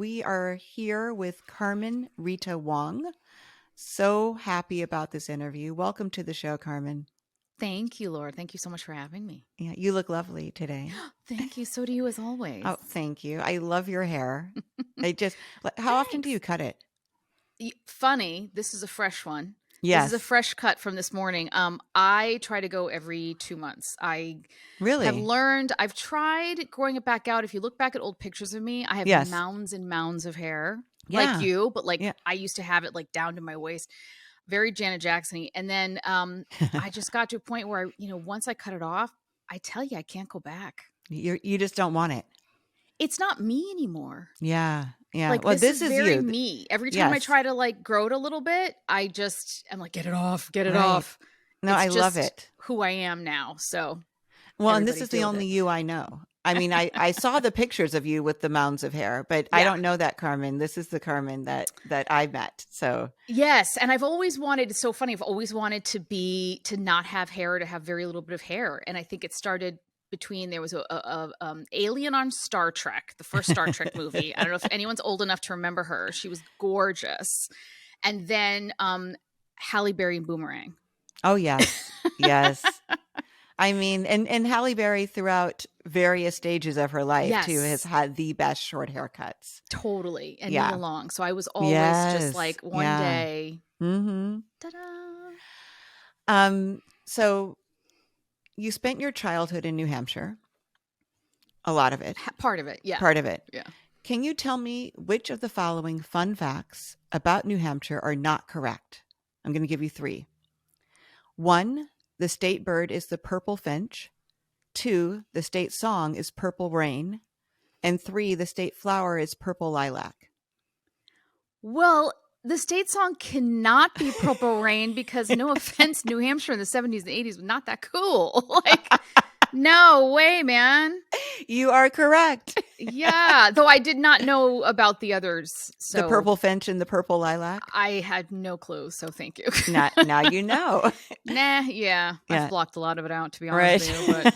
we are here with Carmen Rita Wong. So happy about this interview. Welcome to the show, Carmen. Thank you, Laura. Thank you so much for having me. Yeah, you look lovely today. Thank you. So do you, as always. Oh, thank you. I love your hair. How often do you cut it? Funny, this is a fresh one. Yes. This is a fresh cut from this morning. I try to go every 2 months. I Really have learned. I've tried growing it back out. If you look back at old pictures of me, I have mounds and mounds of hair, like you, but I used to have it like down to my waist, very Janet Jackson-y. And then I just got to a point where once I cut it off, I tell you, I can't go back. You just don't want it. It's not me anymore. Yeah. Yeah. Like, well, this is very you. me. Every time I try to grow it a little bit, I'm like, get it off, get it off. No, I love it. Who I am now. So, well, and this is the only you I know. I mean, I saw the pictures of you with the mounds of hair, but I don't know that Carmen. This is the Carmen that I met. So yes, and I've always wanted. It's so funny. I've always wanted to not have hair, to have very little bit of hair, and I think it started. There was a alien on Star Trek, the first Star Trek movie. I don't know if anyone's old enough to remember her. She was gorgeous. And then Halle Berry in Boomerang. Oh, yes. Yes. I mean, and Halle Berry throughout various stages of her life, too, has had the best short haircuts. Totally. And Nia Long. So I was always just like one day. Mm-hmm. Ta-da. So you spent your childhood in New Hampshire. A lot of it. Part of it, yeah. Part of it. Yeah. Can you tell me which of the following fun facts about New Hampshire are not correct? I'm going to give you 3. 1, the state bird is the purple finch. 2, the state song is Purple Rain. And 3, the state flower is purple lilac. Well, the state song cannot be Purple Rain because, no offense, New Hampshire in the 70s and 80s was not that cool. No way, man. You are correct. Yeah, though I did not know about the others. So the purple finch and the purple lilac? I had no clue, so thank you. Now you know. I've blocked a lot of it out, to be honest with you. But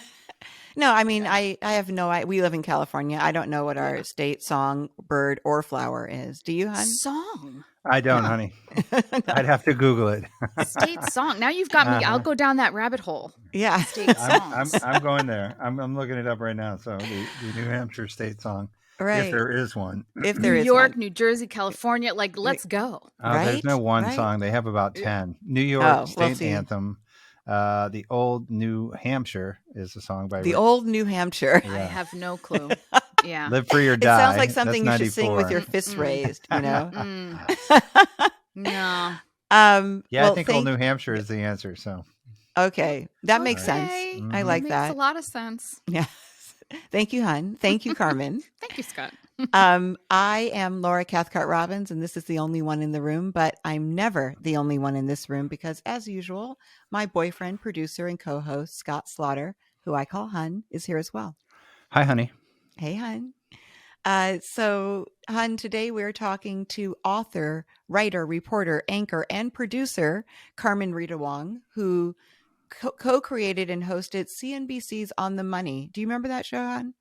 no, I mean, I have no. We live in California. I don't know what our state song, bird, or flower is. Do you, hon? Song? I don't, honey. No. I'd have to Google it. State song. Now you've got me. I'll go down that rabbit hole. Yeah. State songs. I'm going there. I'm looking it up right now. So the New Hampshire state song. Right. If there is one. If there is New York, one. New Jersey, California. Let's go. There's no one song. They have about 10. New York state anthem. The Old New Hampshire is a song by Old New Hampshire. I have no clue. Yeah. Live Free or Die. It sounds like something you should sing with your fists raised, you know? No. I think Old New Hampshire is the answer. So. Okay. That makes sense. Mm-hmm. I like that. Makes a lot of sense. Yeah. Thank you, hon. Thank you, Carmen. Thank you, Scott. I am Laura Cathcart-Robbins, and this is the only one in the room, but I'm never the only one in this room because, as usual, my boyfriend, producer, and co-host, Scott Slaughter, who I call Hun, is here as well. Hi, honey. Hey, Hun. So, Hun, today we're talking to author, writer, reporter, anchor, and producer Carmen Rita Wong, who co-created and hosted CNBC's On the Money. Do you remember that show, Hun?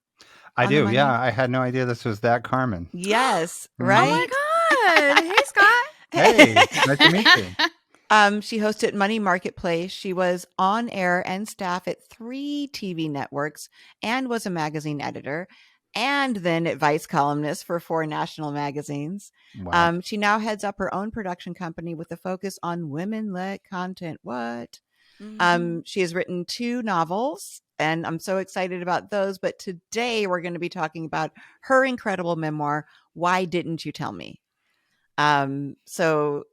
I do. Yeah. I had no idea this was that Carmen. Yes. Right. Oh my God. Hey, Scott. Hey, nice to meet you. She hosted Money Marketplace. She was on air and staff at 3 TV networks and was a magazine editor and then advice columnist for 4 national magazines. Wow. She now heads up her own production company with a focus on women-led content. What? Mm-hmm. She has written 2 novels, and I'm so excited about those. But today we're going to be talking about her incredible memoir, Why Didn't You Tell Me? So,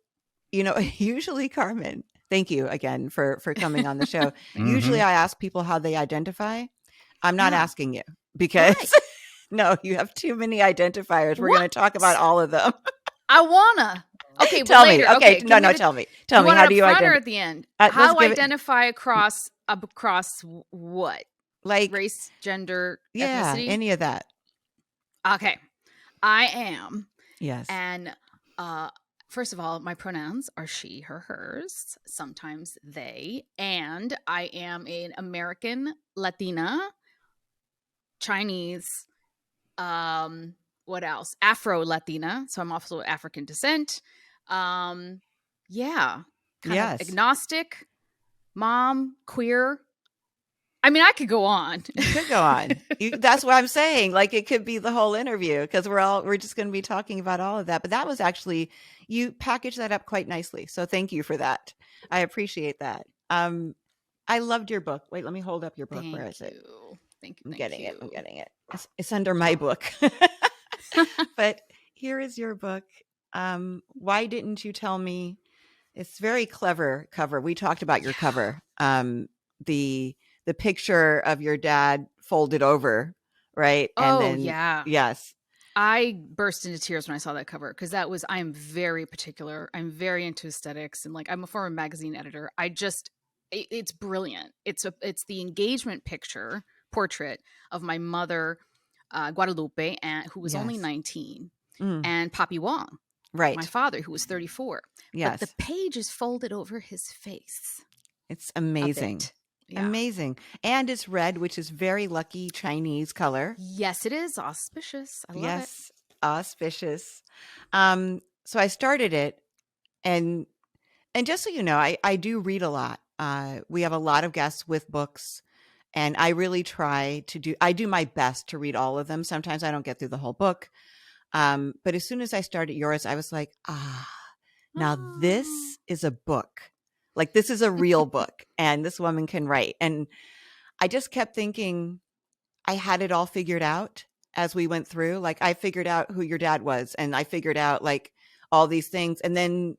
usually, Carmen, thank you again for coming on the show. Mm-hmm. Usually I ask people how they identify. I'm not asking you because no, you have too many identifiers. We're going to talk about all of them. I wanna. Okay, tell later. me. Okay, no, tell me. Tell me. How do you identify? At the end? How identify across what? Like race, gender, ethnicity? Any of that. Okay, I am. Yes. And first of all, my pronouns are she, her, hers. Sometimes they. And I am an American, Latina, Chinese, What else? Afro-Latina. So I'm also African descent. Yeah. Kind of agnostic, mom, queer. I mean, I could go on. You could go on. That's what I'm saying. Like, it could be the whole interview, because we're just going to be talking about all of that. But that was actually, you packaged that up quite nicely. So thank you for that. I appreciate that. I loved your book. Wait, let me hold up your book. Where is it? Thank you. I'm getting it. It's under my book. But here is your book. Why didn't you tell me? It's very clever cover. We talked about your cover. The picture of your dad folded over, right? And then, yes. I burst into tears when I saw that cover, because I am very particular. I'm very into aesthetics, and like, I'm a former magazine editor. It's brilliant. It's the engagement portrait of my mother, Guadalupe, who was only 19, and Papi Wong, right, my father, who was 34. Yes, but the page is folded over his face. It's amazing. Amazing. And it's red, which is very lucky Chinese color. Yes, it is. Auspicious. I love it. Auspicious. So I started it, and just so you know, I do read a lot. We have a lot of guests with books, and I really I do my best to read all of them. Sometimes I don't get through the whole book. But as soon as I started yours, I was like, now this is a book. Like, this is a real book, and this woman can write. And I just kept thinking I had it all figured out as we went through. Like, I figured out who your dad was, and I figured out like all these things. And then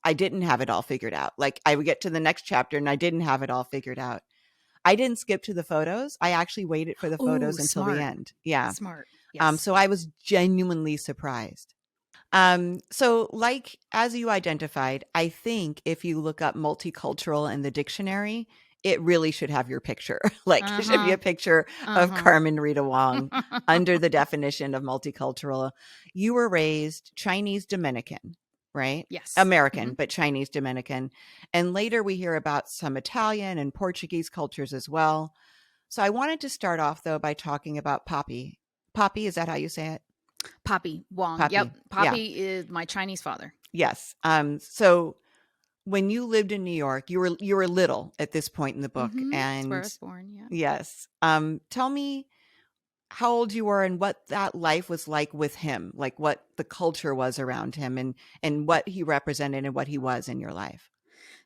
I didn't have it all figured out. Like, I would get to the next chapter and I didn't have it all figured out. I didn't skip to the photos. I actually waited for the photos until the end. Yeah. Smart. Yes. So I was genuinely surprised. So like, as you identified, I think if you look up multicultural in the dictionary, it really should have your picture. Like, it should be a picture of Carmen Rita Wong under the definition of multicultural. You were raised Chinese Dominican, right? Yes. American, but Chinese Dominican. And later we hear about some Italian and Portuguese cultures as well. So I wanted to start off, though, by talking about Papi. Papi, is that how you say it? Papi Wong. Papi. Yep. Papi is my Chinese father. Yes. So when you lived in New York, you were little at this point in the book. And that's where I was born. Yeah. Yes. Tell me how old you were and what that life was like with him, like what the culture was around him, and what he represented and what he was in your life.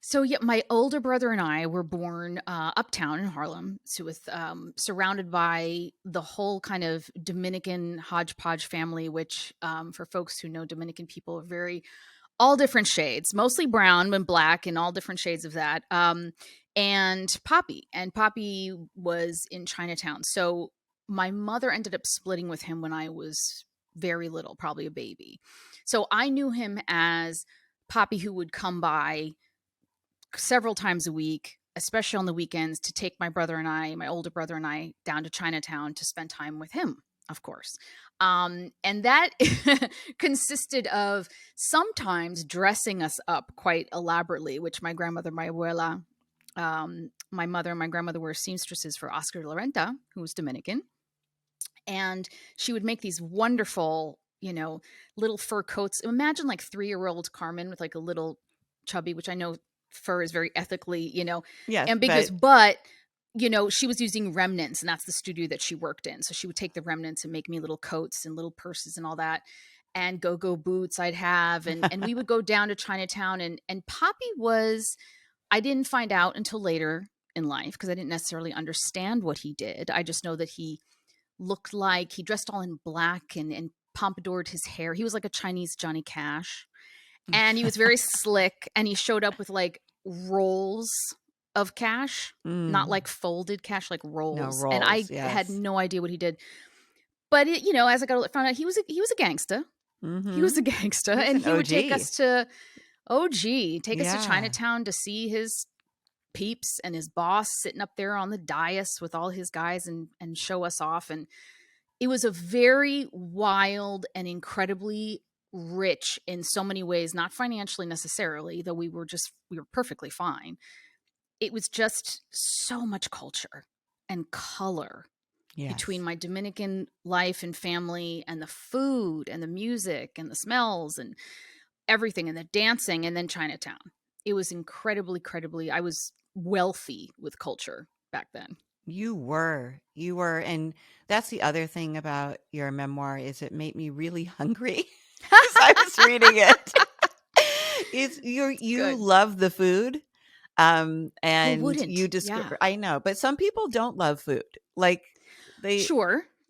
So yeah, my older brother and I were born uptown in Harlem, so with surrounded by the whole kind of Dominican hodgepodge family, which for folks who know Dominican people are all different shades, mostly brown and black, and all different shades of that. And Papi was in Chinatown. So my mother ended up splitting with him when I was very little, probably a baby. So I knew him as Papi, who would come by several times a week, especially on the weekends, to take my older brother and I, down to Chinatown to spend time with him, of course. And that consisted of sometimes dressing us up quite elaborately, which my grandmother, my abuela, my mother and my grandmother were seamstresses for Oscar de la Renta, who was Dominican. And she would make these wonderful, little fur coats. Imagine like 3-year-old Carmen with like a little chubby, which I know fur is very ethically, ambiguous, but she was using remnants, and that's the studio that she worked in. So she would take the remnants and make me little coats and little purses and all that, and go-go boots I'd have. And we would go down to Chinatown, and Papi I didn't find out until later in life, because I didn't necessarily understand what he did. I just know that he dressed all in black and pompadoured his hair. He was like a Chinese Johnny Cash. And he was very slick, and he showed up with like rolls of cash, not like folded cash, like rolls. No, rolls, and I had no idea what he did. But as I found out, he was a gangster. He was a gangster, and he would take us to Chinatown to see his peeps and his boss sitting up there on the dais with all his guys and show us off. And it was a very wild and incredibly rich in so many ways, not financially necessarily, though we were perfectly fine. It was just so much culture and color between my Dominican life and family and the food and the music and the smells and everything and the dancing, and then Chinatown. It was incredibly, I was wealthy with culture back then. You were. And that's the other thing about your memoir is it made me really hungry as I was reading it. You love the food. And you describe, I know, but some people don't love food. Like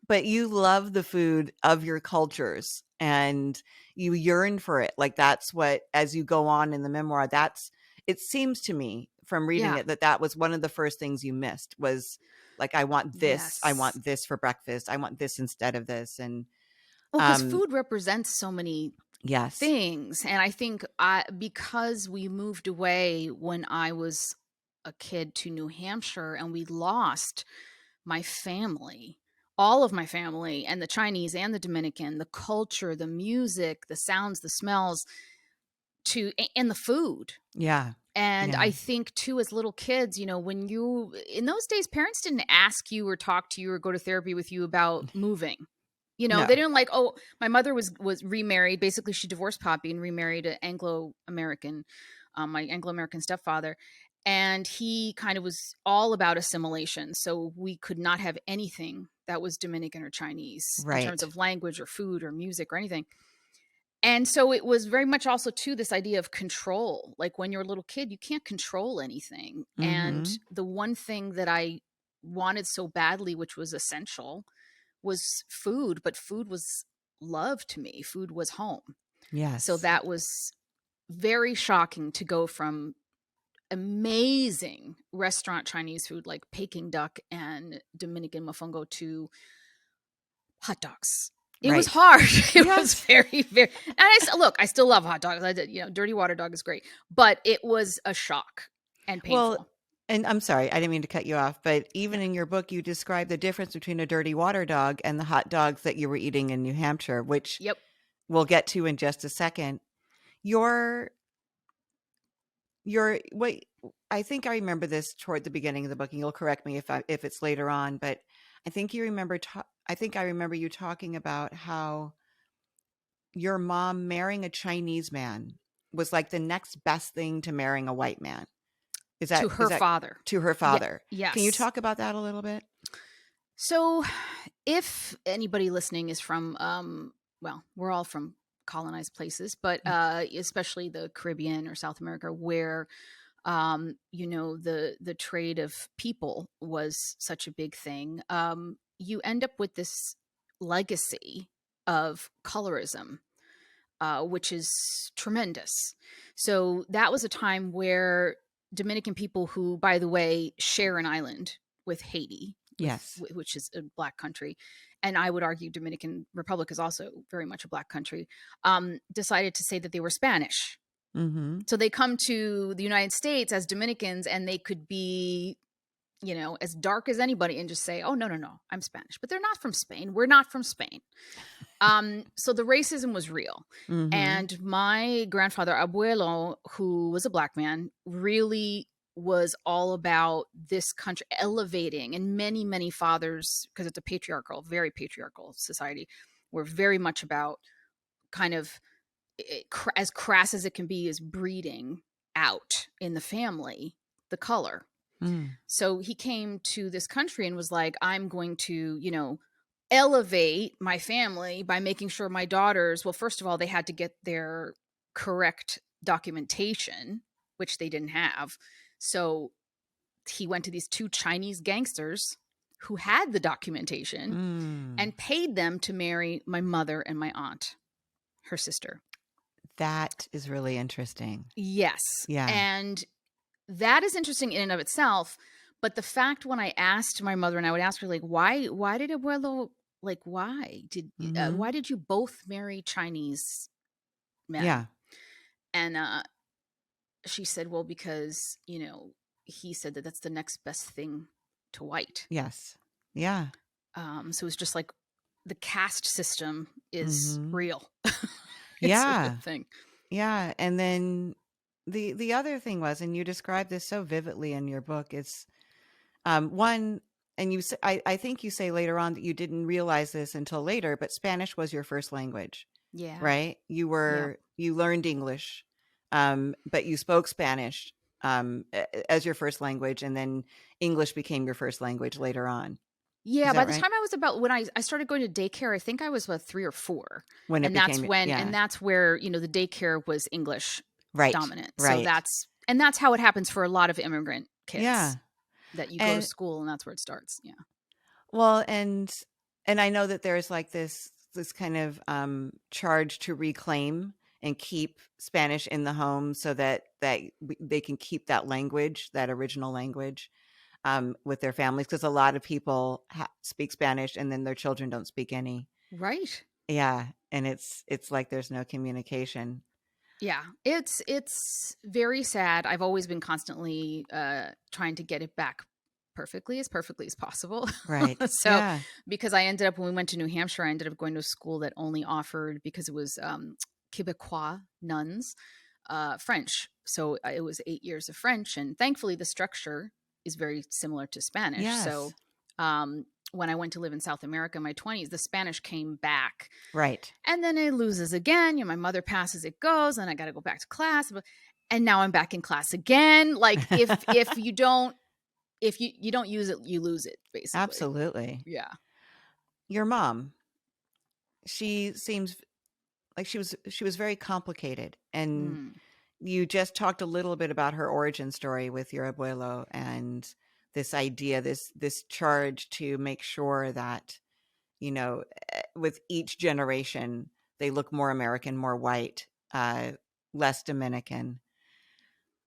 but you love the food of your cultures and you yearn for it. Like that's what, as you go on in the memoir, it seems to me from reading it that was one of the first things you missed was like, I want this, yes. I want this for breakfast. I want this instead of this. And because food represents so many things. And I think because we moved away when I was a kid to New Hampshire and we lost my family, all of my family, and the Chinese and the Dominican, the culture, the music, the sounds, the smells, and the food. Yeah. And I think too, as little kids, in those days, parents didn't ask you or talk to you or go to therapy with you about moving. No. They didn't like, my mother was remarried. Basically, she divorced Papi and remarried an Anglo-American, my Anglo-American stepfather. And he kind of was all about assimilation. So we could not have anything that was Dominican or Chinese in terms of language or food or music or anything. And so it was very much also too this idea of control. Like when you're a little kid, you can't control anything. Mm-hmm. And the one thing that I wanted so badly, which was essential, was food. But food was love to me. Food was home. Yes. So that was very shocking to go from amazing restaurant Chinese food like Peking duck and Dominican mofongo to hot dogs. It was hard. It was very, very, and I still love hot dogs. I did, dirty water dog is great, but it was a shock and painful. Well, and I'm sorry, I didn't mean to cut you off, but even in your book, you describe the difference between a dirty water dog and the hot dogs that you were eating in New Hampshire, which we'll get to in just a second. I think I remember this toward the beginning of the book, and you'll correct me if it's later on, but I think you remember. I think I remember you talking about how your mom marrying a Chinese man was like the next best thing to marrying a white man. Is that to her father? To her father. Yes. Can you talk about that a little bit? So, if anybody listening is from, we're all from colonized places, but especially the Caribbean or South America, where the trade of people was such a big thing. You end up with this legacy of colorism, which is tremendous. So that was a time where Dominican people, who, by the way, share an island with Haiti, which is a black country, and I would argue Dominican Republic is also very much a black country, decided to say that they were Spanish. Mm-hmm. So they come to the United States as Dominicans, and they could be, as dark as anybody and just say, oh, no, I'm Spanish. But they're not from Spain. We're not from Spain. So the racism was real. Mm-hmm. And my grandfather, Abuelo, who was a black man, really was all about this country elevating, and many, many fathers, because it's a very patriarchal society, were very much about kind of, as crass as it can be, is breeding out in the family the color. So he came to this country and was like, I'm going to, elevate my family by making sure my daughters, well, first of all, they had to get their correct documentation, which they didn't have. So he went to these two Chinese gangsters who had the documentation and paid them to marry my mother and my aunt, her sister. That is really interesting. Yes. Yeah. And that is interesting in and of itself. But the fact, when I asked my mother, and I would ask her, like, why did Abuelo, like, why did you both marry Chinese men? Yeah. And she said, well, because, he said that that's the next best thing to white. Yes. Yeah. So it's just like the caste system is real. Yeah. A thing. Yeah. And then the other thing was, and you described this so vividly in your book, it's one, I think you say later on that you didn't realize this until later, but Spanish was your first language. Yeah. Right. You learned English, but you spoke Spanish as your first language, and then English became your first language later on. Yeah, by the time I was when I started going to daycare, I think I was about 3 or 4. And that's where, the daycare was English dominant. Right. So that's how it happens for a lot of immigrant kids. Yeah. That you go to school and that's where it starts. Yeah. Well, and I know that there's like this kind of charge to reclaim and keep Spanish in the home so that they can keep that language, that original language. With their families, because a lot of people speak Spanish and then their children don't speak any. Right. Yeah, and it's like there's no communication. Yeah, it's very sad. I've always been constantly trying to get it back perfectly as possible. Right. So because I ended up, when we went to New Hampshire, I ended up going to a school that only offered, because it was Quebecois nuns, French. So it was 8 years of French, and thankfully the structure is very similar to Spanish. Yes. So when I went to live in South America in my 20s, the Spanish came back. Right. And then it loses again. My mother passes, it goes, and I got to go back to class. And now I'm back in class again. Like if you don't use it, you lose it, basically. Absolutely. Yeah. Your mom, she seems like she was very complicated, and you just talked a little bit about her origin story with your abuelo and this idea, this charge to make sure that, with each generation, they look more American, more white, less Dominican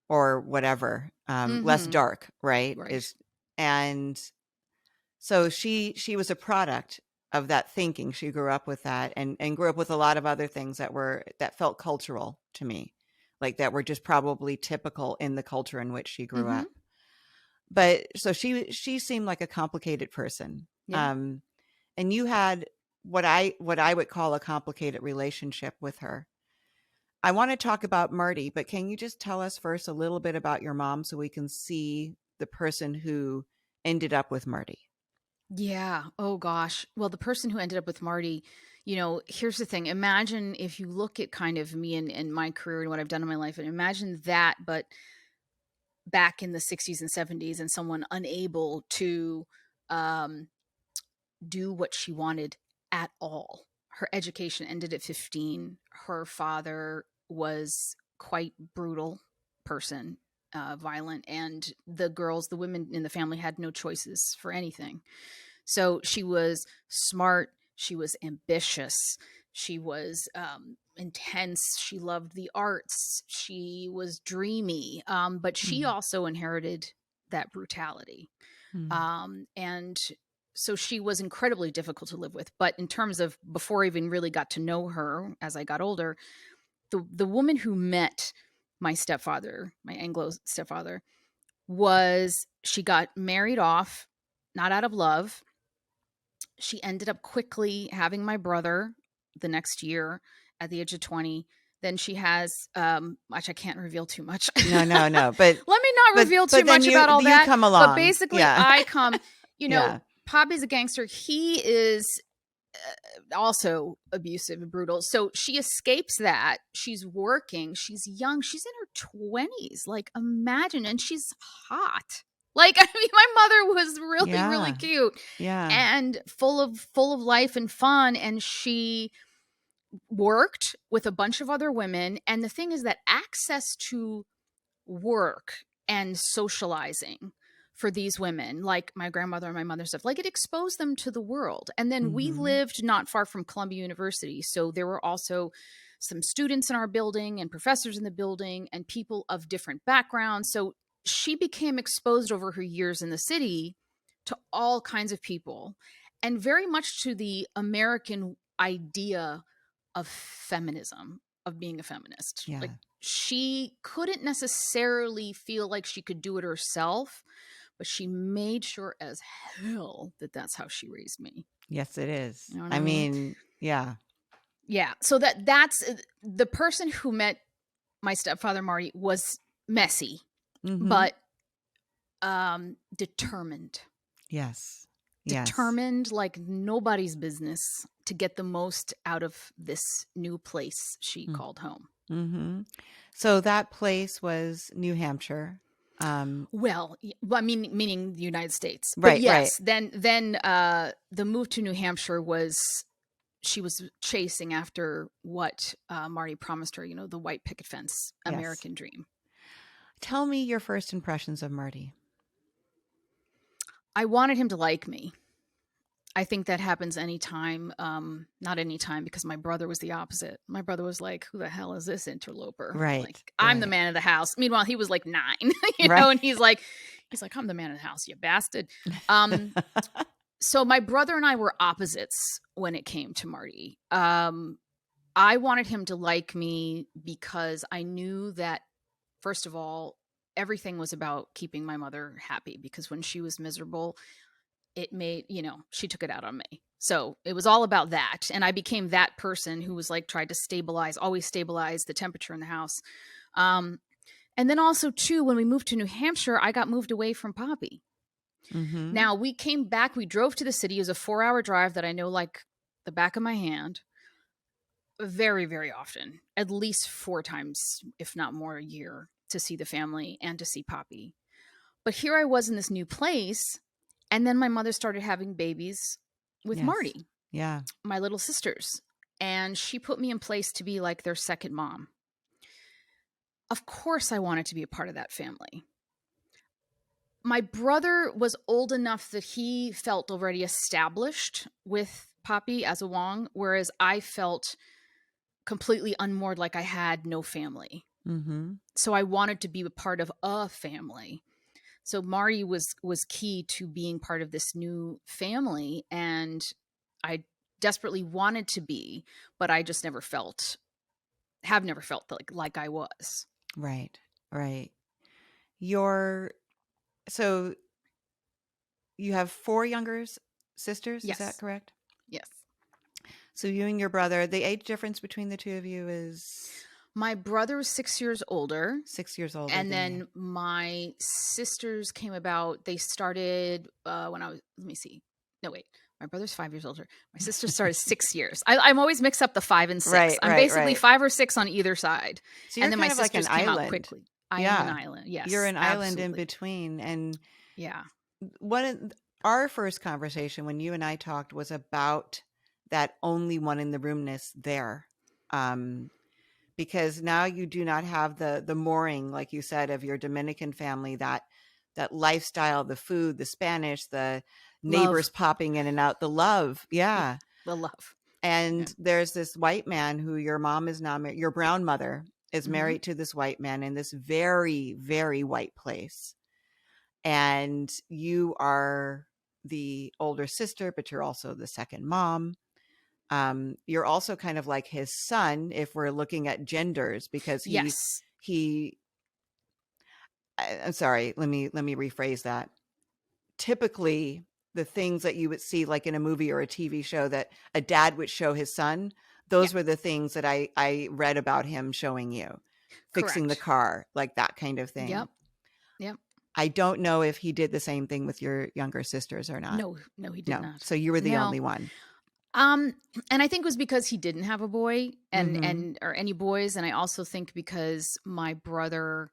or whatever, less dark, right? And so she was a product of that thinking. She grew up with that and grew up with a lot of other things that felt cultural to me. Like that were just probably typical in the culture in which she grew up. But so she seemed like a complicated person. Yeah. And you had what I would call a complicated relationship with her. I want to talk about Marty, but can you just tell us first a little bit about your mom so we can see the person who ended up with Marty? Yeah. Oh gosh. Well, the person who ended up with Marty, here's the thing. Imagine if you look at kind of me and my career and what I've done in my life, and imagine that, but back in the 60s and 70s, and someone unable to do what she wanted at all. Her education ended at 15. Her father was quite brutal person, violent, and the women in the family had no choices for anything. So she was smart. She was ambitious. She was intense. She loved the arts. She was dreamy. But she also inherited that brutality. And so she was incredibly difficult to live with. But in terms of before I even really got to know her as I got older, the woman who met my stepfather, my Anglo stepfather, she got married off, not out of love. She ended up quickly having my brother the next year at the age of 20. Then she has, which I can't reveal too much. No. But let me not reveal too much about all that. Come along. But basically, I come. Papi's a gangster. He is also abusive and brutal. So she escapes that. She's working. She's young. She's in her 20s. Like, imagine, and she's hot. Like, I mean, my mother was really, really cute. Yeah. And full of life and fun. And she worked with a bunch of other women. And the thing is that access to work and socializing for these women, like my grandmother and my mother stuff, like it exposed them to the world. And then we lived not far from Columbia University. So there were also some students in our building and professors in the building and people of different backgrounds. So she became exposed over her years in the city to all kinds of people and very much to the American idea of feminism, of being a feminist. Yeah. Like she couldn't necessarily feel like she could do it herself, but she made sure as hell that that's how she raised me. Yes, it is. You know what I mean? Yeah. Yeah. So that's the person who met my stepfather, Marty, was messy, but determined. Yes. Determined like nobody's business to get the most out of this new place she called home. Mm-hmm. So that place was New Hampshire. Well, I mean, meaning the United States. Right. But yes, right. then the move to New Hampshire was, she was chasing after what Marty promised her, the white picket fence, American dream. Tell me your first impressions of Marty. I wanted him to like me. I think that happens anytime, not anytime, because my brother was the opposite. My brother was like, who the hell is this interloper? Right. Like, I'm the man of the house. Meanwhile, he was like 9, you Right. know, and he's like, I'm the man of the house, you bastard. So my brother and I were opposites when it came to Marty. I wanted him to like me because I knew that, first of all, everything was about keeping my mother happy, because when she was miserable, it made, she took it out on me. So it was all about that. And I became that person who was like, tried to always stabilize the temperature in the house. And then also too, when we moved to New Hampshire, I got moved away from Papi. Mm-hmm. Now we came back, we drove to the city. It was a 4-hour drive that I know like the back of my hand. Very, very often, at least 4 times, if not more, a year, to see the family and to see Papi. But here I was in this new place, and then my mother started having babies with Marty, my little sisters, and she put me in place to be like their second mom. Of course, I wanted to be a part of that family. My brother was old enough that he felt already established with Papi as a Wong, whereas I felt completely unmoored, like I had no family. Mm-hmm. So I wanted to be a part of a family. So Marty was key to being part of this new family, and I desperately wanted to be, but I just never felt like I was. Right. So you have 4 younger sisters, Yes. Is that correct? Yes. So you and your brother, the age difference between the two of you is? My brother was 6 years older. 6 years older. And then my sisters came about, they started when I was, my brother's 5 years older. My sister started 6 years. I'm always mixed up the 5 and 6. Right, I'm basically 5 or 6 on either side. So and then my sisters like came out quickly. I am an island. Yes. You're an island in between. And our first conversation when you and I talked was about that only one in the roomness there. Because now you do not have the mooring, like you said, of your Dominican family, that lifestyle, the food, the Spanish, the neighbors popping in and out, the love. Yeah. The love. And there's this white man who your mom is now your brown mother is married to this white man in this very, very white place. And you are the older sister, but you're also the second mom. You're also kind of like his son, if we're looking at genders, because I'm sorry, let me rephrase that. Typically, the things that you would see like in a movie or a TV show that a dad would show his son, those were the things that I read about him showing you. Fixing the car, like that kind of thing. Yep. I don't know if he did the same thing with your younger sisters or not. No, he did not. So you were the only one. And I think it was because he didn't have a boy or any boys. And I also think because my brother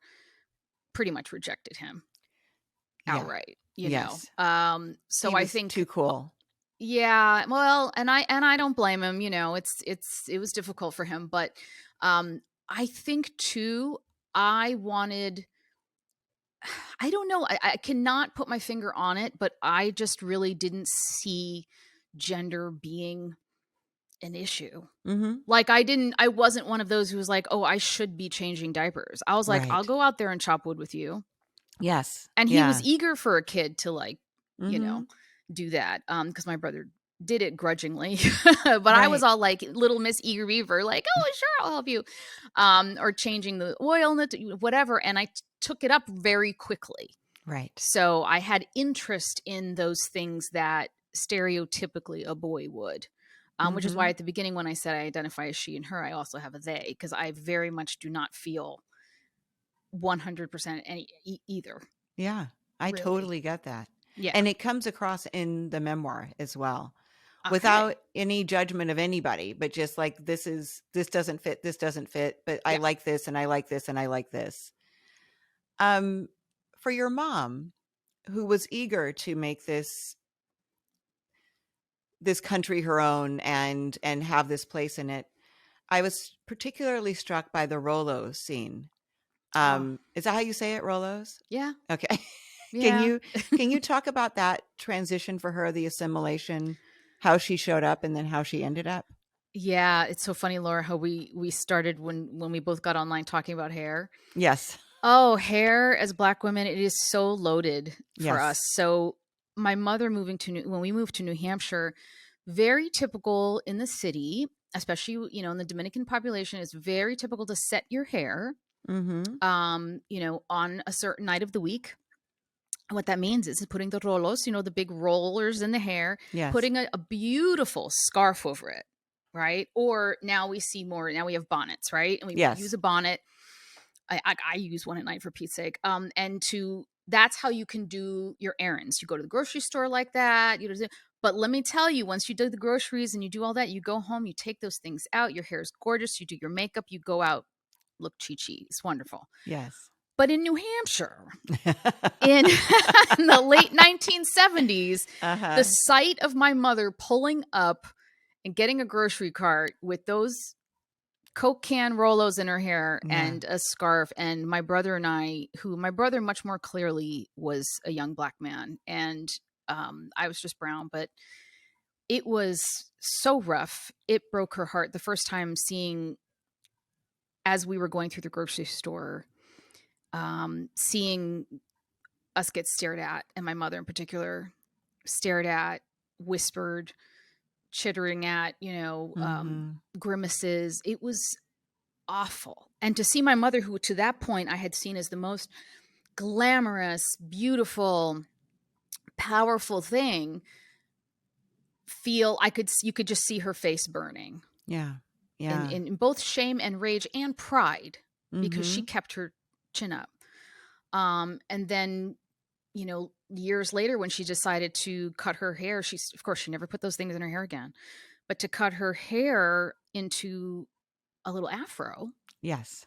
pretty much rejected him outright, you know? So I think too cool. Yeah. Well, and I don't blame him, it was difficult for him, but, I think too, I don't know. I cannot put my finger on it, but I just really didn't see gender being an issue. Like I wasn't one of those who was like, oh, I should be changing diapers. I was like, I'll go out there and chop wood with you. Yes. And he was eager for a kid to like, do that. Because my brother did it grudgingly, but I was all like little Miss Eager Beaver, like, oh, sure, I'll help you. Or changing the oil, whatever. And I took it up very quickly. Right. So I had interest in those things that stereotypically a boy would, which is why at the beginning when I said I identify as she and her, I also have a they, because I very much do not feel 100% either. Yeah, I totally get that. Yeah. And it comes across in the memoir as well. Okay. Without any judgment of anybody, but just like, this doesn't fit, but I like this, and I like this, and I like this. For your mom, who was eager to make this country her own and have this place in it, I was particularly struck by the Rolos scene. Is that how you say it, Rolos? Yeah. Okay. Yeah. Can you talk about that transition for her, the assimilation, how she showed up and then how she ended up? Yeah, it's so funny, Laura, how we started when we both got online talking about hair. Yes. Oh, hair as Black women, it is so loaded for us. So my mother when we moved to New Hampshire, very typical in the city, especially, in the Dominican population, it's very typical to set your hair, on a certain night of the week. And what that means is putting the rolos, the big rollers in the hair, putting a beautiful scarf over it, right? Or now we have bonnets, right? And we use a bonnet. I use one at night for Pete's sake. That's how you can do your errands. You go to the grocery store like that. But let me tell you, once you do the groceries and you do all that, you go home, you take those things out. Your hair is gorgeous. You do your makeup. You go out, look chi-chi. It's wonderful. Yes. But in New Hampshire, in the late 1970s, the sight of my mother pulling up and getting a grocery cart with those Coke can Rolos in her hair and a scarf, and my brother and I, my brother much more clearly was a young Black man, and I was just brown, but it was so rough. It broke her heart the first time seeing, as we were going through the grocery store, seeing us get stared at, and my mother in particular stared at, whispered, chittering at, grimaces. It was awful. And to see my mother, who to that point I had seen as the most glamorous, beautiful, powerful thing, you could just see her face burning. Yeah. Yeah. In both shame and rage and pride, because she kept her chin up. And then, years later, when she decided to cut her hair, she never put those things in her hair again, but to cut her hair into a little afro. Yes.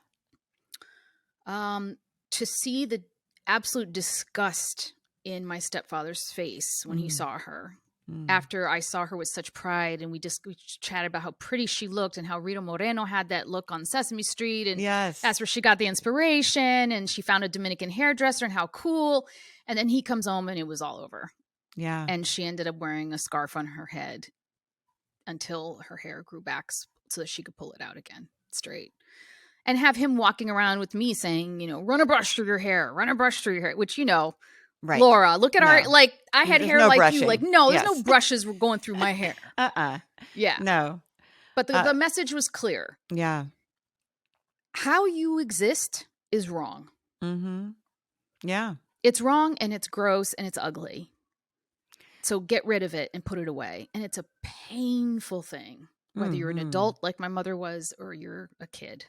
To see the absolute disgust in my stepfather's face when he saw her, after I saw her with such pride, and we chatted about how pretty she looked and how Rita Moreno had that look on Sesame Street, and that's where she got the inspiration, and she found a Dominican hairdresser, and how cool. And then he comes home and it was all over. Yeah. And she ended up wearing a scarf on her head until her hair grew back so that she could pull it out again straight. And have him walking around with me saying, run a brush through your hair, which, right. Laura, look at our, I had hair like brushing. You, there's no brushes were going through my hair. Yeah. No. But the message was clear. Yeah. How you exist is wrong. Mm-hmm. Yeah. It's wrong, and it's gross, and it's ugly. So get rid of it and put it away. And it's a painful thing, whether you're an adult like my mother was, or you're a kid.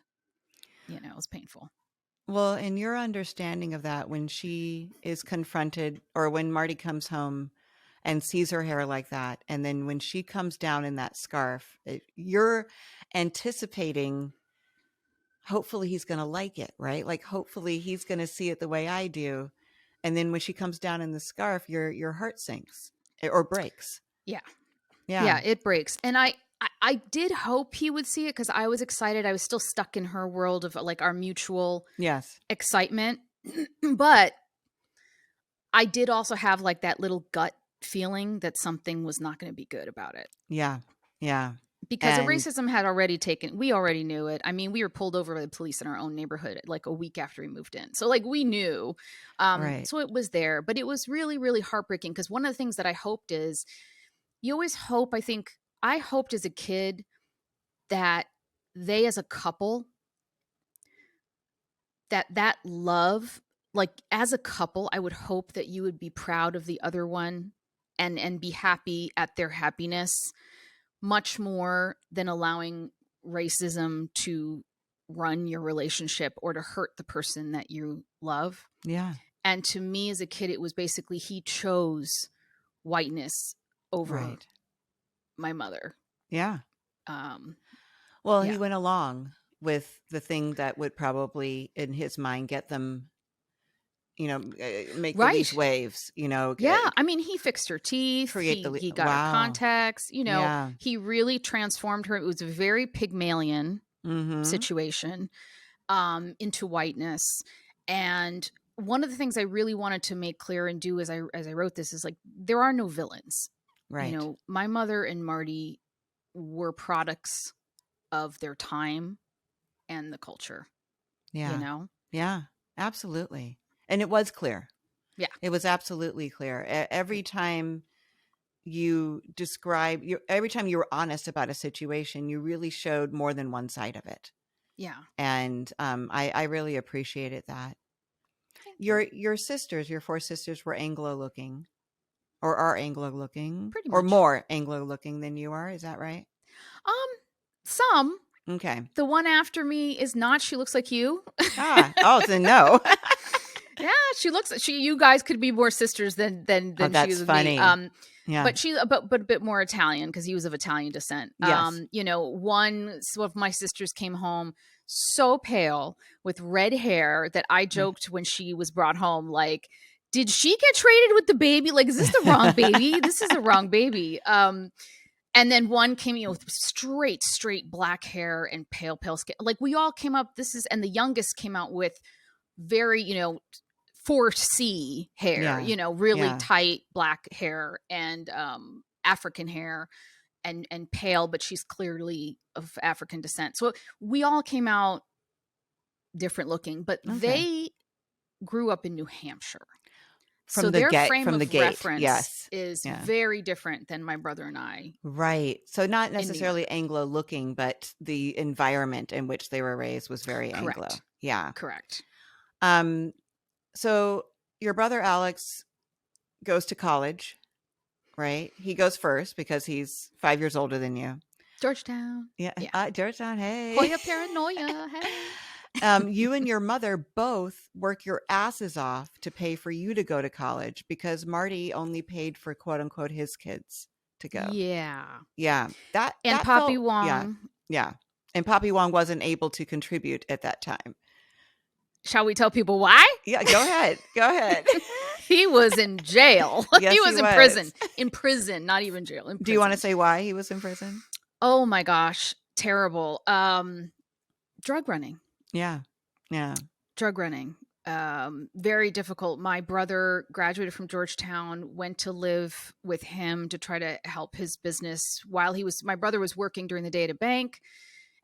It's painful. Well, in your understanding of that, when she is confronted, or when Marty comes home and sees her hair like that, and then when she comes down in that scarf, you're anticipating, hopefully he's going to like it, right? Like, hopefully he's going to see it the way I do. And then when she comes down in the scarf, your heart sinks or breaks. Yeah. Yeah. Yeah, it breaks. And I did hope he would see it, because I was excited. I was still stuck in her world of our mutual excitement. But I did also have that little gut feeling that something was not going to be good about it. Yeah. Yeah. Because the racism had already we already knew it. I mean, we were pulled over by the police in our own neighborhood a week after we moved in. So we knew. Right. So it was there. But it was really, really heartbreaking, because one of the things that I hoped is, you always hope, I hoped as a kid that they, as a couple, that love, as a couple, I would hope that you would be proud of the other one and be happy at their happiness, much more than allowing racism to run your relationship or to hurt the person that you love. Yeah. And to me as a kid, it was basically he chose whiteness over my mother. Yeah. Well, he went along with the thing that would probably, in his mind, get them, make the least waves, Yeah. I mean, he fixed her teeth. He got her contacts. He really transformed her. It was a very Pygmalion situation into whiteness. And one of the things I really wanted to make clear and do as I wrote this is like, there are no villains. Right. My mother and Marty were products of their time and the culture. Yeah. Yeah, absolutely. And it was clear. Yeah. It was absolutely clear. Every time you every time you were honest about a situation, you really showed more than one side of it. Yeah. And I really appreciated that. Your sisters, your 4 sisters were Anglo-looking, or are Anglo-looking, pretty much, or more Anglo-looking than you are. Is that right? Some. Okay. The one after me is not. She looks like you. Then no. Yeah, she looks. You guys could be more sisters than that's she is with funny. me. Yeah. But but a bit more Italian because he was of Italian descent. Yes. One of my sisters came home so pale with red hair that I joked when she was brought home, like, did she get traded with the baby? Like, is this the wrong baby? This is the wrong baby. And then one came, with straight black hair and pale skin. Like, we all came up. And the youngest came out with very, 4C hair, really tight black hair and African hair and pale, but she's clearly of African descent. So we all came out different looking, but they grew up in New Hampshire. So their frame of reference is very different than my brother and I. Right. So not necessarily Anglo looking, but the environment in which they were raised was very Anglo. Yeah. Correct. So your brother Alex goes to college, right? He goes first because he's 5 years older than you. Georgetown. Yeah. Georgetown. Hey. Hoya paranoia. Hey. You and your mother both work your asses off to pay for you to go to college because Marty only paid for quote unquote his kids to go. Yeah. Yeah. That Papi Wong. Yeah. And Papi Wong wasn't able to contribute at that time. Shall we tell people why? Yeah, go ahead. He was in jail. Yes, he was in prison. In prison, not even jail. In prison. Do you want to say why he was in prison? Oh my gosh, terrible. Drug running. Yeah. Drug running. Very difficult. My brother graduated from Georgetown, went to live with him to try to help his business while my brother was working during the day at a bank,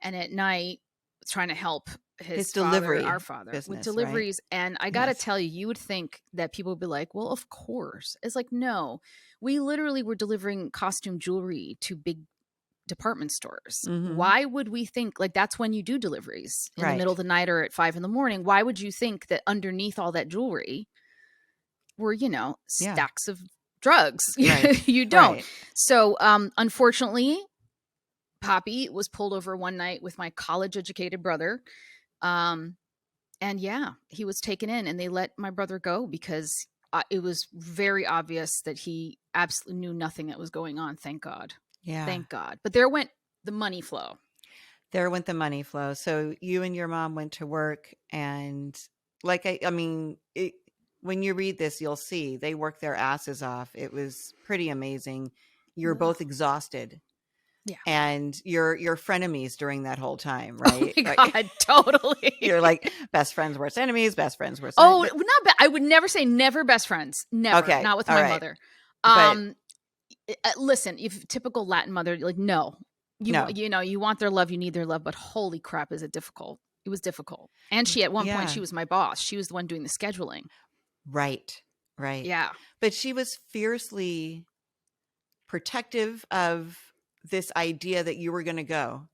and at night trying to help his father, our father, business, with deliveries. Right? And I got to tell you, you would think that people would be like, well, of course. It's like, no, we literally were delivering costume jewelry to big department stores. Mm-hmm. Why would we think like that's when you do deliveries in the middle of the night or at 5 a.m? Why would you think that underneath all that jewelry were, stacks of drugs? Right. You don't. Right. So, unfortunately, Papi was pulled over one night with my college educated brother. And he was taken in and they let my brother go because it was very obvious that he absolutely knew nothing that was going on. Thank God. Yeah. Thank God. But there went the money flow. So you and your mom went to work and when you read this, you'll see they worked their asses off. It was pretty amazing. You were both exhausted. Yeah. And you're frenemies during that whole time, right? Oh my God, totally. You're like best friends, worst enemies, best friends, worst enemies. Oh, not bad. I would never say never best friends. Never. Okay. Not with my mother. Listen, if typical Latin mother, like, no. You want their love, you need their love, but holy crap, is it difficult. It was difficult. And at one point, she was my boss. She was the one doing the scheduling. Right. Yeah. But she was fiercely protective of this idea that you were going to go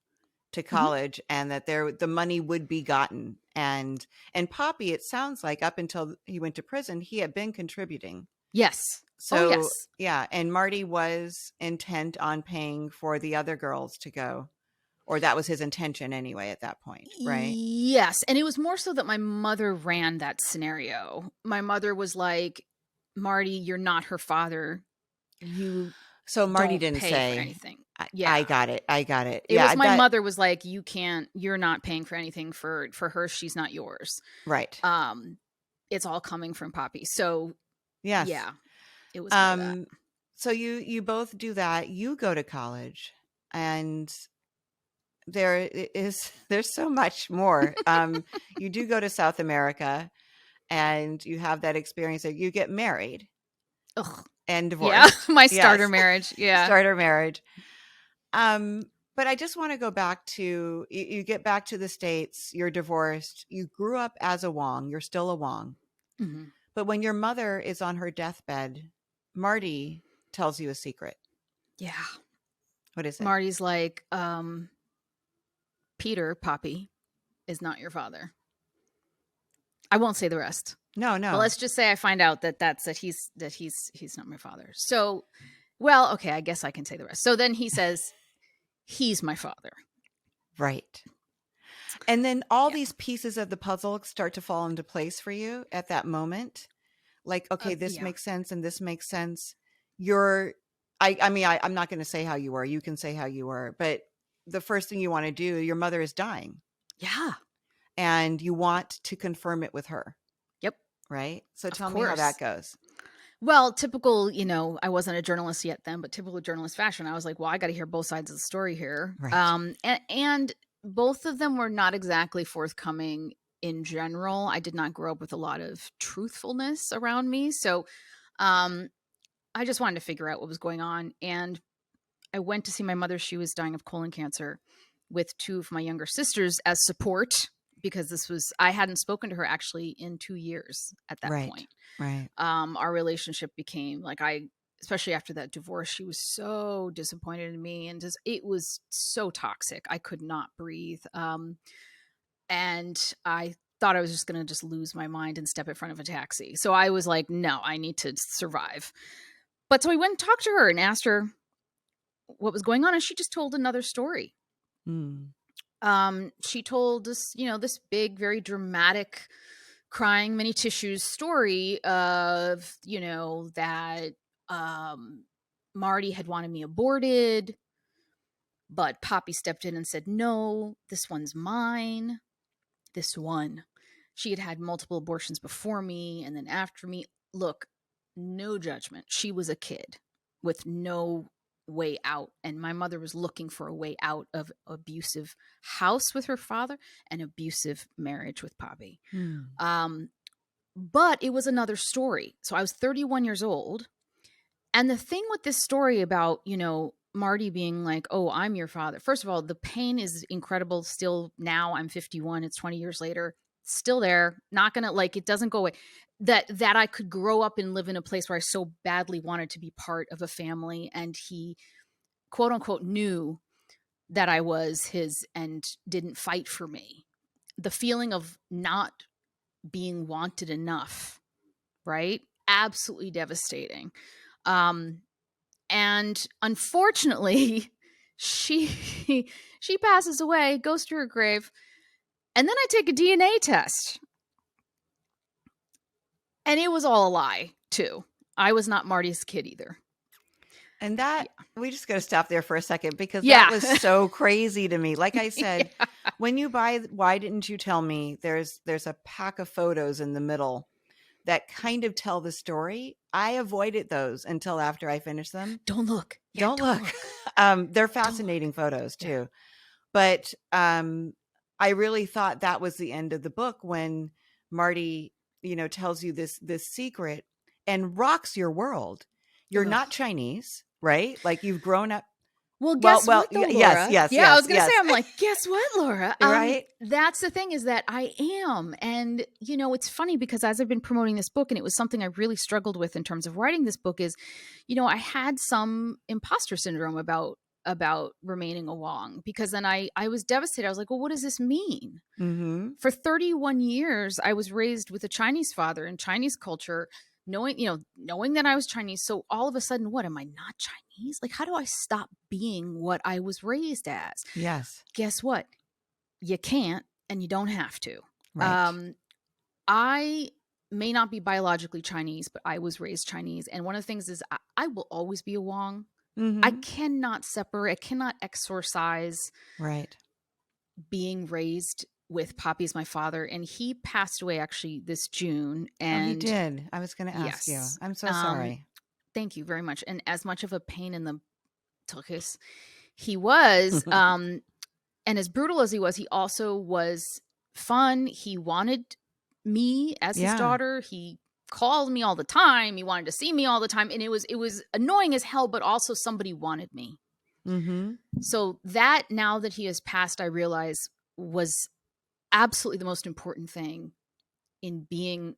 to college and that the money would be gotten. And Papi, it sounds like up until he went to prison, he had been contributing. Yes. So, yeah. And Marty was intent on paying for the other girls to go or that was his intention anyway at that point, right? Yes. And it was more so that my mother ran that scenario. My mother was like, Marty, you're not her father. So Marty don't didn't pay say for anything. I got it. It was my mother was like, you're not paying for anything for her. She's not yours. Right. It's all coming from Papi. So yes. Yeah, it was that. So you both do that. You go to college, and there's so much more. You do go to South America, and you have that experience that you get married. Ugh. And divorced. Yeah, my starter marriage. Yeah. Starter marriage. But I just want to go back to, you get back to the States, you're divorced, you grew up as a Wong, you're still a Wong. Mm-hmm. But when your mother is on her deathbed, Marty tells you a secret. Yeah. What is it? Marty's like, Peter, Papi, is not your father. I won't say the rest. No. But let's just say I find out that he's not my father. So, well, okay, I guess I can say the rest. So then he says, he's my father. Right. And then all these pieces of the puzzle start to fall into place for you at that moment. Like, okay, this makes sense and this makes sense. I'm not going to say how you were. You can say how you were. But the first thing you want to do, your mother is dying. Yeah. And you want to confirm it with her. Yep. Right? So tell me how that goes. Well, typical, I wasn't a journalist yet then, but typical journalist fashion. I was like, well, I got to hear both sides of the story here. Right. And both of them were not exactly forthcoming in general. I did not grow up with a lot of truthfulness around me. So I just wanted to figure out what was going on. And I went to see my mother. She was dying of colon cancer with two of my younger sisters as support, because I hadn't spoken to her actually in 2 years at that point. Right. Our relationship became like, especially after that divorce, she was so disappointed in me, and it was so toxic. I could not breathe. And I thought I was just going to lose my mind and step in front of a taxi. So I was like, no, I need to survive. But so I went and talked to her and asked her what was going on. And she just told another story. She told us, this big, very dramatic, crying many tissues story of, that Marty had wanted me aborted, but Papi stepped in and said, no, this one's mine. This one. She had had multiple abortions before me and then after me. Look, no judgment. She was a kid with no way out, and my mother was looking for a way out of abusive house with her father and abusive marriage with Papi. But it was another story. So I was 31 years old, and the thing with this story about Marty being like, oh, I'm your father, first of all, the pain is incredible still. Now I'm 51, it's 20 years later, still there, not gonna, it doesn't go away. That I could grow up and live in a place where I so badly wanted to be part of a family, and he, quote unquote, knew that I was his and didn't fight for me. The feeling of not being wanted enough, right? Absolutely devastating. And unfortunately, she passes away, goes to her grave, and then I take a DNA test. And it was all a lie, too. I was not Marty's kid either. And we just got to stop there for a second, because that was so crazy to me. Like I said, when you buy Why Didn't You Tell Me, there's a pack of photos in the middle that kind of tell the story. I avoided those until after I finished them. Don't look. Yeah, don't look. They're fascinating photos, too. But I really thought that was the end of the book when Marty tells you this secret and rocks your world. You're not Chinese, right? Like, you've grown up. Well, guess what, though, Laura? Yes. I was going to say, I'm like, guess what, Laura? Right? That's the thing, is that I am. And, it's funny, because as I've been promoting this book, and it was something I really struggled with in terms of writing this book, is, I had some imposter syndrome about remaining a Wong, because then I was devastated. I was like, well, what does this mean? Mm-hmm. For 31 years, I was raised with a Chinese father in Chinese culture, knowing that I was Chinese. So all of a sudden, what, am I not Chinese? Like, how do I stop being what I was raised as? Yes. Guess what? You can't, and you don't have to. Right. I may not be biologically Chinese, but I was raised Chinese. And one of the things is I will always be a Wong. Mm-hmm. I cannot separate, I cannot exorcise right. being raised with Papi as my father. And he passed away actually this June. And he did. I was going to ask you. I'm so sorry. Thank you very much. And as much of a pain in the tuchus he was, and as brutal as he also was fun. He wanted me as his daughter. He called me all the time. He wanted to see me all the time. And it was annoying as hell, but also somebody wanted me. Mm-hmm. So that, now that he has passed, I realize was absolutely the most important thing in being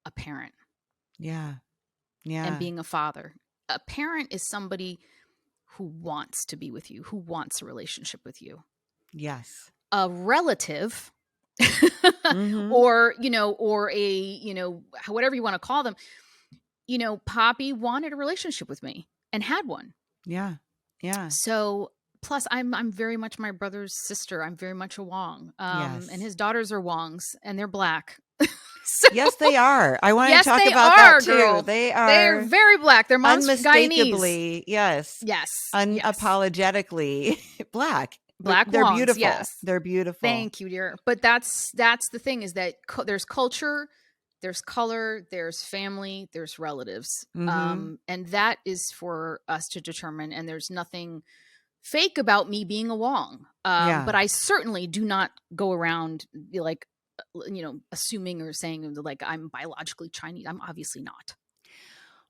a parent. Yeah. Yeah. And being a father. A parent is somebody who wants to be with you, who wants a relationship with you. Yes. A relative mm-hmm. or a, whatever you want to call them, Papi wanted a relationship with me and had one. Yeah. Yeah. So plus I'm very much my brother's sister. I'm very much a Wong. And his daughters are Wongs and they're Black. So, yes, they are. I want to talk about that too. Girl. They're very Black. Their mom's unmistakably, Guyanese. Yes, unapologetically Black. Black they're Wongs, beautiful. Yes, they're beautiful. Thank you, dear. But that's the thing, is that there's culture, there's color, there's family, there's relatives, mm-hmm. And that is for us to determine. And there's nothing fake about me being a Wong. But I certainly do not go around like, assuming or saying like I'm biologically Chinese. I'm obviously not.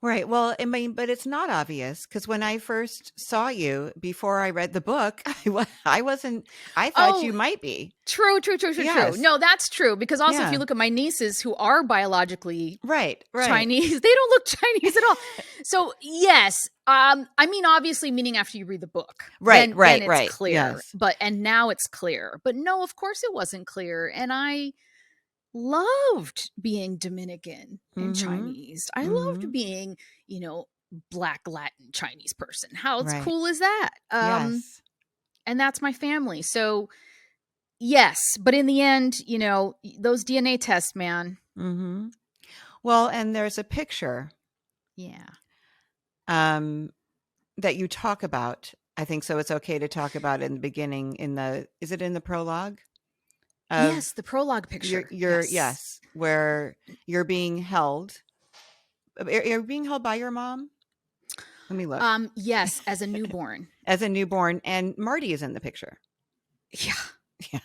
Right. Well, I mean, but it's not obvious, because when I first saw you before I read the book, I thought you might be. True. No, that's true. Because also if you look at my nieces who are biologically right. Chinese, they don't look Chinese at all. So yes. I mean, obviously, meaning after you read the book. Then it's clear. Yes. And now it's clear. But no, of course it wasn't clear. And I loved being Dominican and Chinese. I loved being, Black Latin Chinese person. How cool is that? Yes. And that's my family. So yes, but in the end, those DNA tests, man. Mm-hmm. Well, and there's a picture. Yeah. That you talk about. I think so. It's okay to talk about it in the beginning. Is it in the prologue? Yes, the prologue picture. Yes, where you're being held. You're being held by your mom. Let me look. Yes, as a newborn. As a newborn, and Marty is in the picture. Yeah.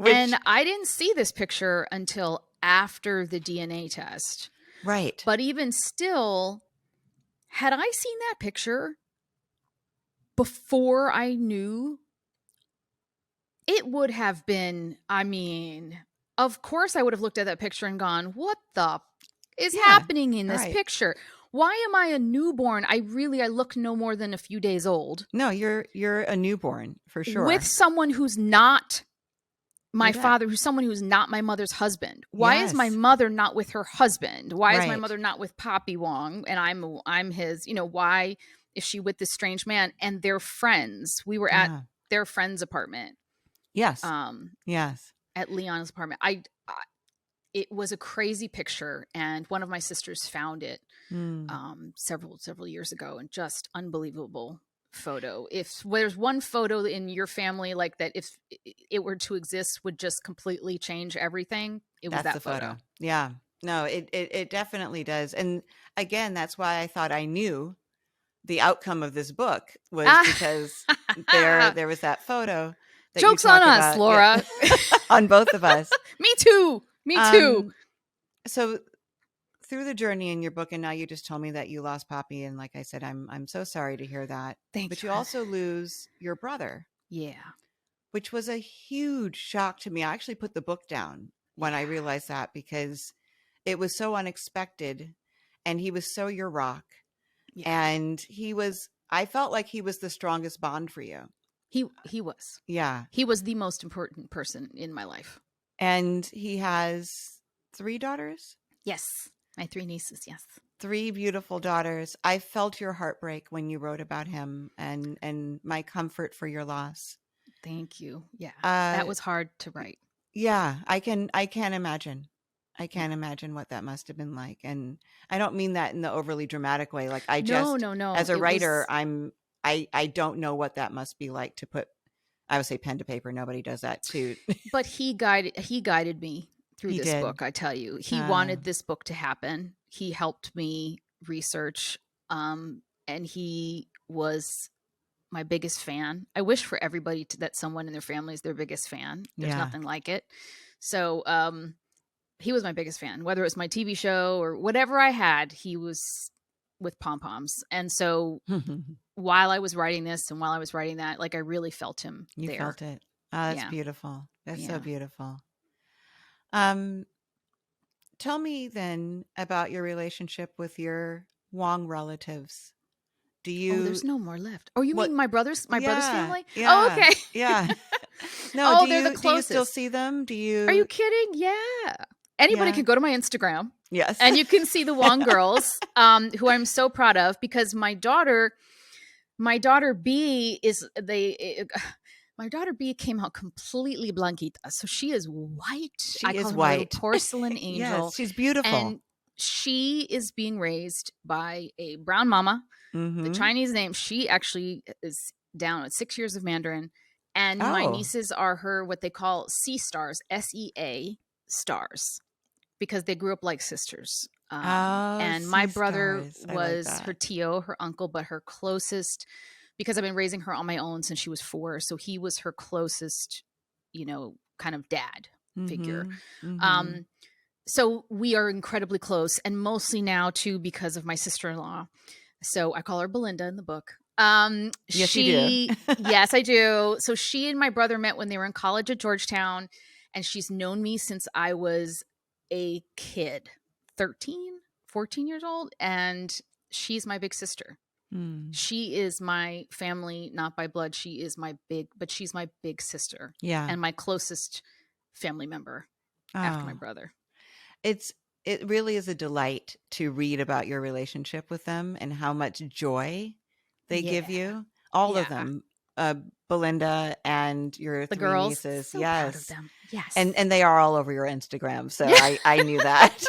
And I didn't see this picture until after the DNA test. Right. But even still, had I seen that picture before I knew, it would have been, I mean, of course I would have looked at that picture and gone, what the is happening in this picture? Why am I a newborn? I look no more than a few days old. No, you're a newborn for sure. With someone who's not my father, who's someone who's not my mother's husband. Why is my mother not with her husband? Why is my mother not with Papi Wong? And I'm his, why is she with this strange man? And they're friends. We were at their friend's apartment. Yes. Yes. At Leon's apartment. It was a crazy picture, and one of my sisters found it several years ago, and just unbelievable photo. If there's one photo in your family like that, if it were to exist, would just completely change everything, it was that photo. Yeah. No, it definitely does. And again, that's why I thought I knew the outcome of this book was because there was that photo. Joke's on us, Laura. On both of us. Me too. So through the journey in your book, and now you just told me that you lost Papi, and like I said, I'm so sorry to hear that. But you also lose your brother. Yeah. Which was a huge shock to me. I actually put the book down when I realized that, because it was so unexpected, and he was so your rock. Yeah. And I felt like he was the strongest bond for you. He was. Yeah. He was the most important person in my life. And he has 3 daughters? Yes. My 3 nieces, yes. 3 beautiful daughters. I felt your heartbreak when you wrote about him, and my comfort for your loss. Thank you. Yeah. That was hard to write. Yeah, I can't imagine. I can't imagine what that must have been like. And I don't mean that in the overly dramatic way. Like no. As a writer, I don't know what that must be like to put, I would say, pen to paper. Nobody does that too. But he guided me through this book. I tell you, he wanted this book to happen. He helped me research, and he was my biggest fan. I wish for everybody that someone in their family is their biggest fan. There's nothing like it. So, he was my biggest fan, whether it was my TV show or whatever I had, he was with pom-poms. And so while I was writing this and while I was writing that, like I really felt him there. You felt it. Oh, that's beautiful. That's so beautiful. Tell me then about your relationship with your Wong relatives. Do you? Oh, there's no more left. Oh, you mean my brother's family? Yeah, oh, okay. Yeah. No, they're the closest. Do you still see them? Do you? Are you kidding? Yeah. Anybody can go to my Instagram. Yes. And you can see the Wong girls, who I'm so proud of, because my daughter B my daughter B came out completely blanquita. So she is white. She I is call her white. A porcelain angel. Yes, she's beautiful. And she is being raised by a brown mama. The Chinese name, she actually is down at 6 years of Mandarin. And my nieces are her, what they call sea stars, SEA stars, because they grew up like sisters. And my brother was her Tio, her uncle, but her closest, because I've been raising her on my own since she was 4. So he was her closest, kind of dad figure. So we are incredibly close, and mostly now too, because of my sister-in-law. So I call her Belinda in the book. Yes, you do. Yes, I do. So she and my brother met when they were in college at Georgetown, and she's known me since I was a kid, 13, 14 years old. And she's my big sister. She is my family, not by blood. She's my big sister. Yeah. And my closest family member after my brother. It really is a delight to read about your relationship with them and how much joy they give you. All of them, Belinda and your the 3 girls. nieces. So yes. proud of them. Yes. And they are all over your Instagram. So I knew that.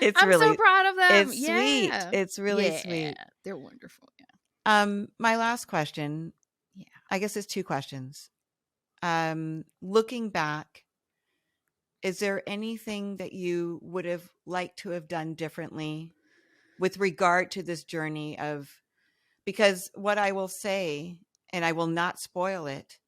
I'm so proud of them. It's sweet. It's really sweet. They're wonderful. Yeah. My last question, I guess it's 2 questions. Looking back, is there anything that you would have liked to have done differently with regard to this journey because what I will say, and I will not spoil it,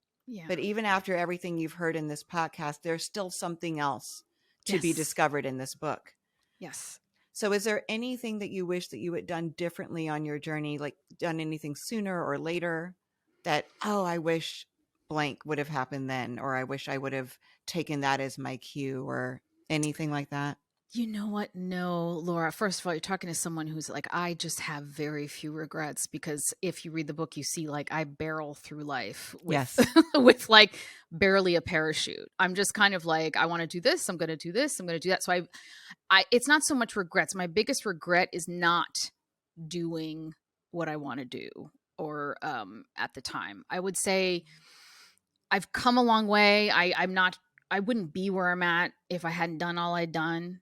but even after everything you've heard in this podcast, there's still something else to be discovered in this book. Yes. So is there anything that you wish that you had done differently on your journey, like done anything sooner or later that, I wish blank would have happened then, or I wish I would have taken that as my cue or anything like that? You know what? No, Laura. First of all, you're talking to someone who's like, I just have very few regrets, because if you read the book, you see like I barrel through life with, with like barely a parachute. I'm just kind of like, I want to do this. I'm going to do this. I'm going to do that. So I it's not so much regrets. My biggest regret is not doing what I want to do or at the time. I would say I've come a long way. I wouldn't be where I'm at if I hadn't done all I'd done.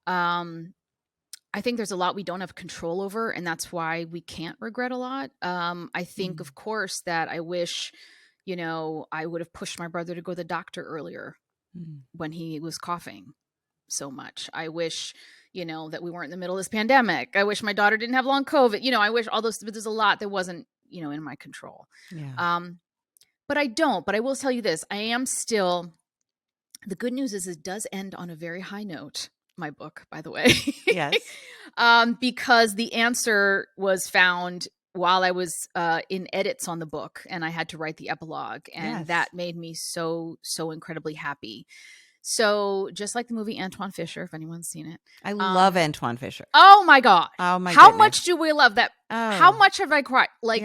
I think there's a lot we don't have control over, and that's why we can't regret a lot. I think, of course, that I wish, I would have pushed my brother to go to the doctor earlier when he was coughing so much. I wish, that we weren't in the middle of this pandemic. I wish my daughter didn't have long COVID. I wish all those, but there's a lot that wasn't, in my control. Yeah. But I don't. But I will tell you this. I am still, the good news is it does end on a very high note. My book, by the way. Yes. Because the answer was found while I was in edits on the book, and I had to write the epilogue, and that made me so incredibly happy. So just like the movie Antoine Fisher, if anyone's seen it. I love Antoine Fisher. Oh my God. Oh my How goodness. much do we love that? Oh. How much have I cried? Like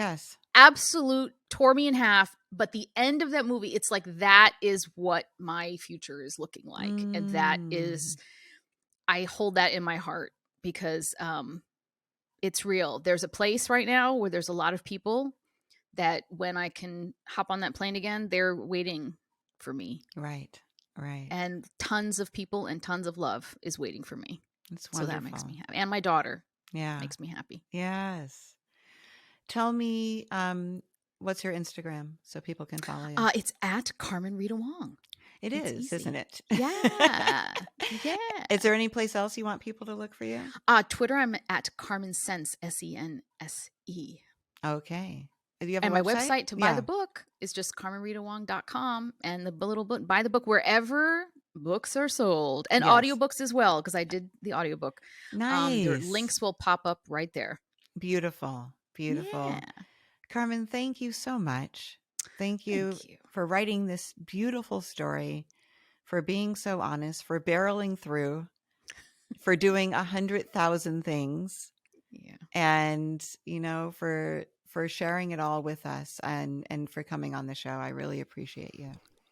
absolute tore me in half. But the end of that movie, it's like, that is what my future is looking like. And that is, I hold that in my heart because It's real. There's a place right now where there's a lot of people that when I can hop on that plane again, they're waiting for me. Right. And tons of people and tons of love is waiting for me. That's wonderful. So that makes me happy. And my daughter makes me happy. Yes. Tell me, what's your Instagram so people can follow you? It's at Carmen Rita Wong. It's easy. Isn't it? Yeah. Is there any place else you want people to look for you? Twitter, I'm at Carmen Sense, SENSE. Okay. Do you have and a my website to buy the book is just CarmenRitaWong.com, and the little book, buy the book wherever books are sold, and audiobooks as well, because I did the audiobook. Nice. Their links will pop up right there. Beautiful. Yeah. Carmen, thank you so much. Thank you for writing this beautiful story, for being so honest, for barreling through, for doing 100,000 things. Yeah. And, for sharing it all with us and for coming on the show. I really appreciate you.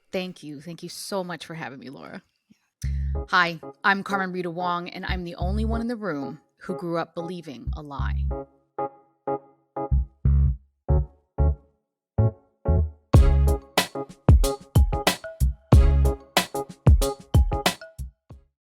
Thank you. Thank you so much for having me, Laura. Hi, I'm Carmen Rita Wong, and I'm the only one in the room who grew up believing a lie.